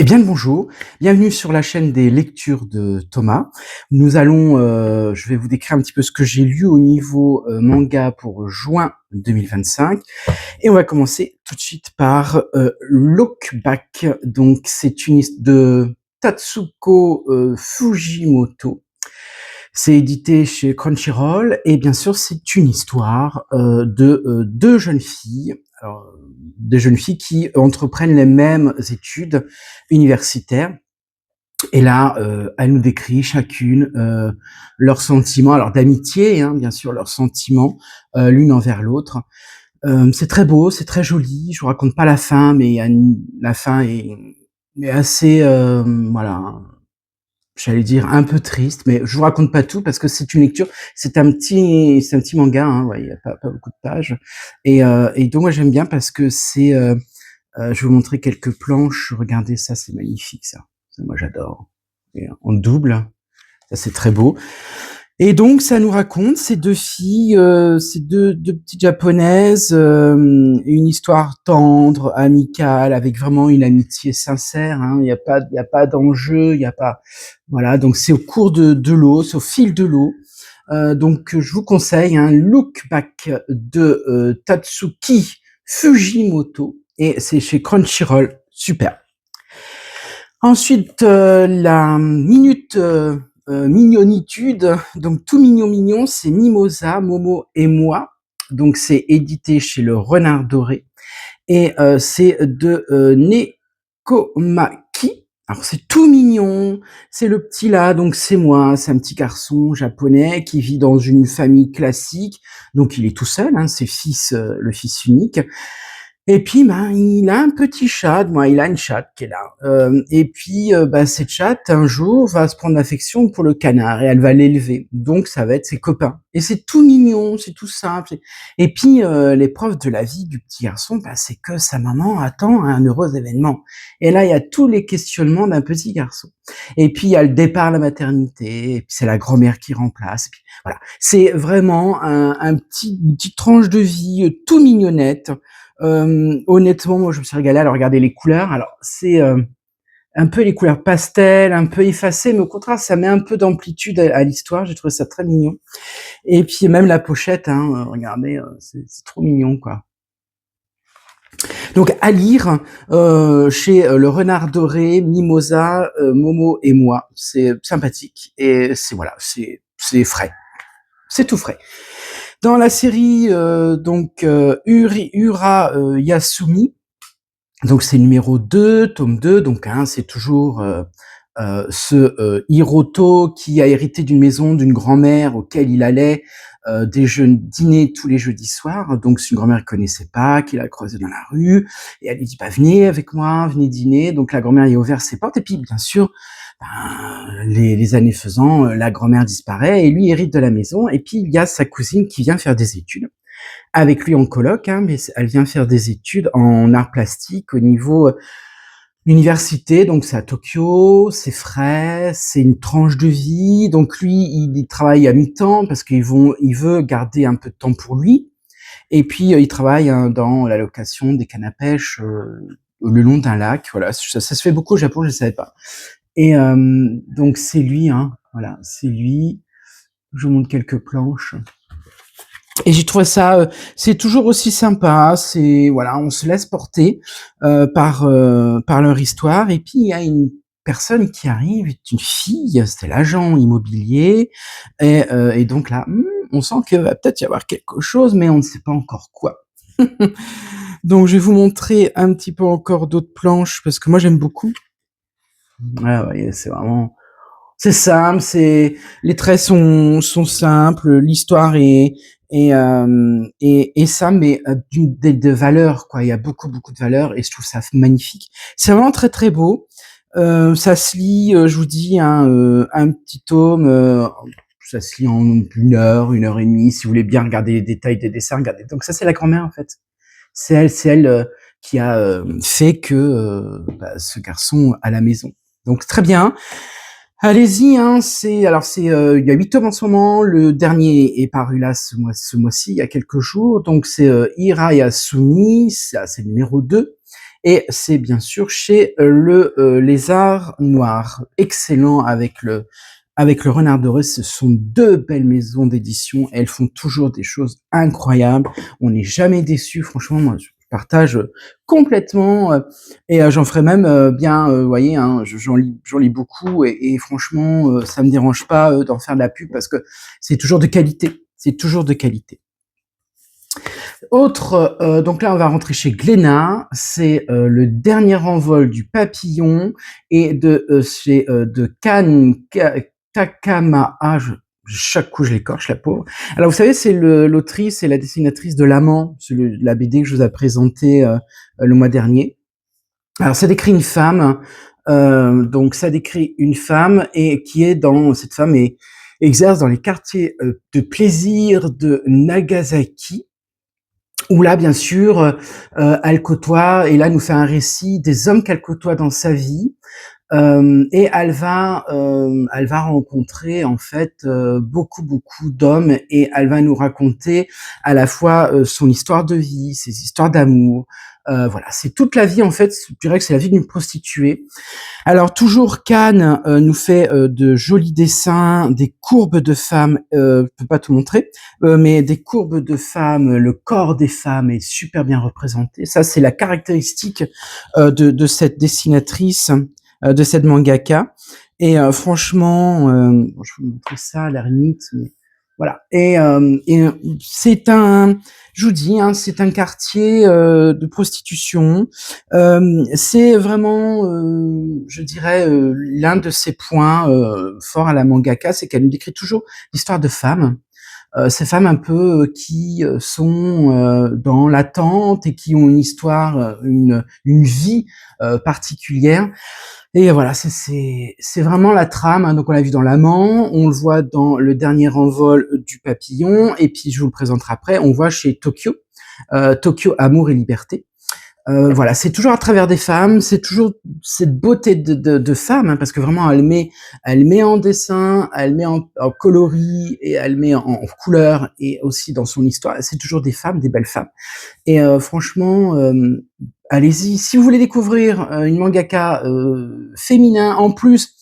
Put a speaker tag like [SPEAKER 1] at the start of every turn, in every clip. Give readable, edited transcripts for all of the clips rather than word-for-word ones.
[SPEAKER 1] Eh bien le bonjour, bienvenue sur la chaîne des lectures de Thomas. Je vais vous décrire un petit peu ce que j'ai lu au niveau manga pour juin 2025. Et on va commencer tout de suite par Look Back. Donc c'est une histoire de Tatsuko Fujimoto. C'est édité chez Crunchyroll et bien sûr c'est une histoire de deux jeunes filles. Alors, des jeunes filles qui entreprennent les mêmes études universitaires. Et là, elle nous décrit chacune leurs sentiments, alors d'amitié, hein, bien sûr, leurs sentiments l'une envers l'autre. C'est très beau, c'est très joli. Je vous raconte pas la fin, mais la fin est assez, voilà, j'allais dire un peu triste, mais je vous raconte pas tout parce que c'est une lecture, c'est un petit manga, hein, ouais, il y a pas beaucoup de pages, et donc moi j'aime bien parce que je vais vous montrer quelques planches. Regardez ça, c'est magnifique ça. Ça, moi j'adore. Et en double, ça c'est très beau. Et donc ça nous raconte ces deux filles, ces deux petites japonaises, une histoire tendre, amicale, avec vraiment une amitié sincère. Hein. Il y a pas d'enjeu, il y a pas, voilà. Donc c'est au cours de l'eau, c'est au fil de l'eau. Donc je vous conseille un Look Back de Tatsuki Fujimoto et c'est chez Crunchyroll, super. Ensuite, la minute mignonitude, donc tout mignon mignon, c'est Mimosa, Momo et moi. Donc c'est édité chez le Renard Doré et c'est de Nekomaki. Alors c'est tout mignon, c'est le petit là, donc c'est moi, c'est un petit garçon japonais qui vit dans une famille classique, donc il est tout seul, hein, c'est le fils unique. Et puis, ben, il a un petit chat, moi, il a une chatte qui est là. Et puis, bah, cette chatte, un jour, va se prendre affection pour le canard et elle va l'élever. Donc, ça va être ses copains. Et c'est tout mignon, c'est tout simple. Et puis, l'épreuve de la vie du petit garçon, bah, c'est que sa maman attend un heureux événement. Et là, il y a tous les questionnements d'un petit garçon. Et puis, il y a le départ à la maternité. Et puis, c'est la grand-mère qui remplace. Et puis, voilà. C'est vraiment une petite tranche de vie tout mignonnette. Honnêtement, moi, je me suis régalée à regarder les couleurs. Alors, c'est un peu les couleurs pastel, un peu effacées, mais au contraire, ça met un peu d'amplitude à l'histoire. J'ai trouvé ça très mignon. Et puis même la pochette, hein, regardez, c'est trop mignon, quoi. Donc à lire chez Le Renard Doré, Mimosa, Momo et moi. C'est sympathique et c'est voilà, c'est frais, c'est tout frais. Dans la série Ura Yasumi. Donc c'est numéro 2, tome 2, donc hein, c'est toujours Hiroto qui a hérité d'une maison d'une grand-mère auquel il allait dîner tous les jeudis soirs. Donc c'est une grand-mère qu'il connaissait pas, qu'il a croisée dans la rue, et elle lui dit bah venez avec moi, venez dîner. Donc la grand-mère y a ouvert ses portes, et puis bien sûr, les années faisant, la grand-mère disparaît et lui hérite de la maison. Et puis il y a sa cousine qui vient faire des études avec lui en coloc, hein, mais elle vient faire des études en arts plastiques au niveau université, donc c'est à Tokyo, c'est frais, c'est une tranche de vie. Donc lui, il travaille à mi-temps parce il veut garder un peu de temps pour lui. Et puis il travaille hein, dans la location des cannes à pêche le long d'un lac. Voilà, ça se fait beaucoup au Japon, je ne savais pas. Et donc c'est lui, hein, voilà, c'est lui. Je vous montre quelques planches. Et j'ai trouvé ça, c'est toujours aussi sympa. C'est voilà, on se laisse porter par leur histoire. Et puis il y a une personne qui arrive, une fille, c'était l'agent immobilier, et donc là, on sent qu'il va peut-être y avoir quelque chose, mais on ne sait pas encore quoi. Donc je vais vous montrer un petit peu encore d'autres planches parce que moi j'aime beaucoup. Ah ouais, c'est vraiment. C'est simple, les traits sont simples, l'histoire est simple, mais de valeur, quoi. Il y a beaucoup de valeur et je trouve ça magnifique. C'est vraiment très très beau. Ça se lit, je vous dis, un petit tome. Ça se lit en une heure et demie. Si vous voulez bien regarder les détails des dessins, regardez. Donc ça, c'est la grand-mère en fait. C'est elle qui a fait que ce garçon à la maison. Donc très bien. Allez-y, hein, il y a 8 tomes en ce moment. Le dernier est paru là ce mois-ci, il y a quelques jours. Donc c'est Ira Yasumi, c'est le numéro 2. et c'est bien sûr chez le Lézard Noir. Excellent avec le Renard Doré. Ce sont 2 belles maisons d'édition et elles font toujours des choses incroyables. On n'est jamais déçu. Franchement, moi, je partage complètement et j'en ferai même bien, vous voyez, hein, j'en lis beaucoup et franchement, ça me dérange pas d'en faire de la pub parce que c'est toujours de qualité. C'est toujours de qualité. Autre, donc là, on va rentrer chez Glénat. C'est le dernier envol du papillon et de Kan Takamaha. Chaque coup, je l'écorche, la pauvre. Alors, vous savez, c'est l'autrice et la dessinatrice de L'Amant, la BD que je vous ai présentée le mois dernier. Alors, ça décrit une femme. Donc, ça décrit une femme et qui est dans cette femme et exerce dans les quartiers de plaisir de Nagasaki où là, bien sûr, elle côtoie, et là, elle nous fait un récit des hommes qu'elle côtoie dans sa vie, et elle va rencontrer en fait beaucoup d'hommes, et elle va nous raconter à la fois son histoire de vie, ses histoires d'amour. Voilà, c'est toute la vie en fait. Je dirais que c'est la vie d'une prostituée. Alors toujours Cannes nous fait de jolis dessins, des courbes de femmes, je peux pas tout montrer, mais des courbes de femmes, le corps des femmes est super bien représenté. Ça, c'est la caractéristique de cette dessinatrice, de cette mangaka. Et franchement, bon, je vais vous montrer ça à la limite, mais voilà. Et c'est je vous dis, hein, c'est un quartier de prostitution. C'est vraiment, je dirais, l'un de ses points forts à la mangaka, c'est qu'elle nous décrit toujours l'histoire de femmes. Ces femmes un peu qui sont dans l'attente et qui ont une histoire, une vie particulière. Et voilà, c'est vraiment la trame, hein. Donc on l'a vu dans L'Amant, on le voit dans Le Dernier Envol du Papillon, et puis je vous le présenterai après, on voit chez Tokyo, Tokyo Amour et Liberté. Voilà, c'est toujours à travers des femmes, c'est toujours cette beauté de femme, hein, parce que vraiment elle met en dessin, elle met en coloris, et elle met en couleur, et aussi dans son histoire. C'est toujours des femmes, des belles femmes. Et franchement, allez-y. Si vous voulez découvrir une mangaka féminin, en plus,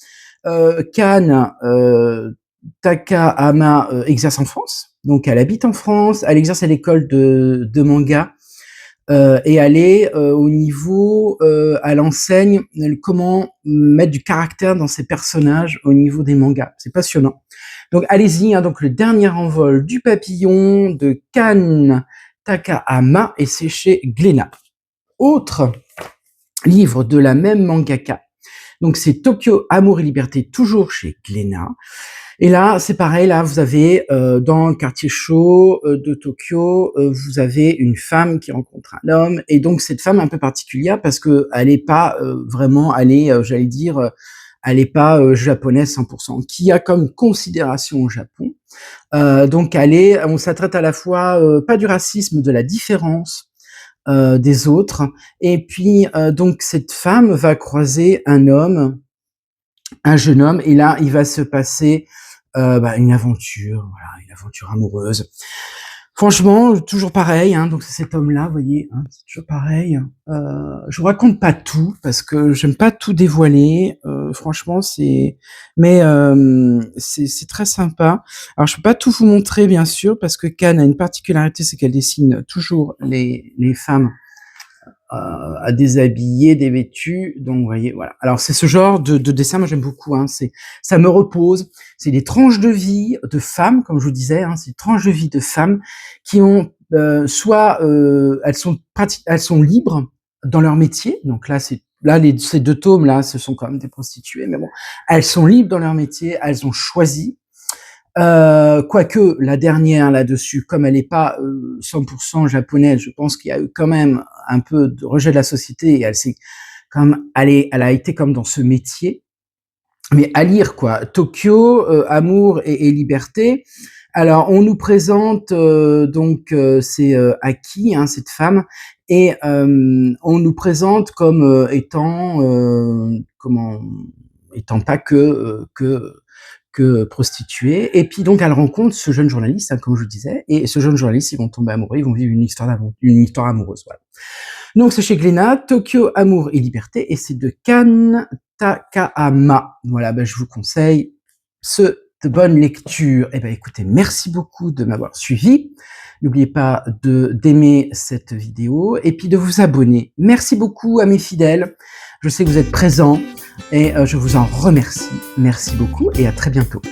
[SPEAKER 1] Kan Takahama exerce en France. Donc elle habite en France, elle exerce à l'école de manga. Et elle est au niveau, elle enseigne comment mettre du caractère dans ses personnages au niveau des mangas. C'est passionnant. Donc allez-y, hein, donc Le Dernier Envol du Papillon de Kan Takahama, et c'est chez Glénat. Autre livre de la même mangaka, donc c'est Tokyo Amour et Liberté, toujours chez Glénat. Et là, c'est pareil, là, vous avez dans le quartier chaud de Tokyo, vous avez une femme qui rencontre un homme, et donc cette femme est un peu particulière parce que elle est pas vraiment, j'allais dire, elle est pas japonaise 100%, qui a comme considération au Japon. Donc on s'attraite à la fois pas du racisme, de la différence des autres, et puis donc cette femme va croiser un jeune homme, et là, il va se passer une aventure, voilà, une aventure amoureuse. Franchement, toujours pareil, hein, donc c'est cet homme-là, vous voyez, hein, c'est toujours pareil. Je vous raconte pas tout parce que j'aime pas tout dévoiler. Franchement, c'est très sympa. Alors, je peux pas tout vous montrer, bien sûr, parce que Cannes a une particularité, c'est qu'elle dessine toujours les femmes à déshabiller, dévêtues. Donc, vous voyez, voilà. Alors, c'est ce genre de dessin, moi j'aime beaucoup. Hein, ça me repose. C'est des tranches de vie de femmes, comme je vous disais. Hein, c'est des tranches de vie de femmes qui ont soit elles sont libres dans leur métier. Donc là, ces 2 tomes là, ce sont quand même des prostituées, mais bon, elles sont libres dans leur métier. Elles ont choisi. Quoique la dernière là-dessus, comme elle n'est pas 100% japonaise, je pense qu'il y a eu quand même un peu de rejet de la société, et elle a été comme dans ce métier. Mais à lire quoi, Tokyo, Amour et Liberté. Alors on nous présente c'est Aki, hein, cette femme, et on nous présente comme étant pas que prostituée. Et puis donc elle rencontre ce jeune journaliste, hein, comme je vous disais, et ce jeune journaliste, ils vont tomber amoureux, ils vont vivre une histoire amoureuse. Voilà. Donc c'est chez Glénat, Tokyo, Amour et Liberté, et c'est de Kan Takahama. Voilà, je vous conseille de bonnes lectures. Eh ben écoutez, merci beaucoup de m'avoir suivi. N'oubliez pas d'aimer cette vidéo et puis de vous abonner. Merci beaucoup à mes fidèles. Je sais que vous êtes présents et je vous en remercie. Merci beaucoup et à très bientôt.